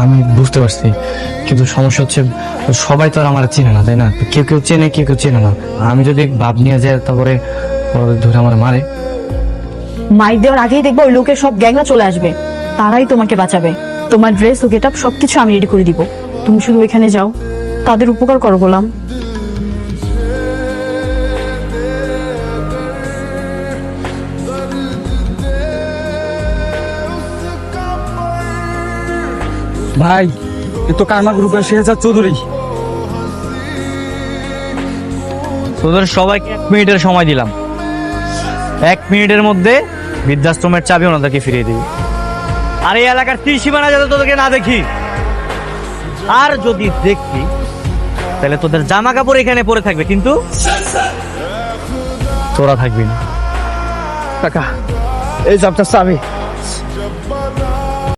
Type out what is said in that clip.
আমি বুঝতে পারছি, কিন্তু সমস্যা হচ্ছে সবাই তো আর আমার চেনে না, তাই না? কেউ কেউ চেনে, কেউ কেউ চেনে না। আমি যদি ভাব নিয়ে যাই, তারপরে ওরা ধরে আমার মারে। মাইক দেওয়ার আগেই দেখবো ওই লোকের সব গ্যাংরা চলে আসবে, তারাই তোমাকে বাঁচাবে। তোমার ড্রেস ও গেট আপ সবকিছু আমি রেডি করে দিব, তুমি শুধু ওইখানে যাও, তাদের উপকার করো গোলাম। ভাই, এ তো কারমা গ্রুপের শেহজাদ চৌধুরী। তোদের সবাইকে 1 মিনিটের সময় দিলাম। 1 মিনিটের মধ্যে বৃদ্ধাশ্রমের চাবি ওনাদেরকে ফিরিয়ে দিবি। আর এই এলাকার ত্রিসীমানা যাতে তোদেরকে না দেখি, আর যদি দেখি তাহলে তোদের জামা কাপড় এখানে পরে থাকবে, কিন্তু তোরা থাকবি না। কাকা, এই যে আপনার চাবি।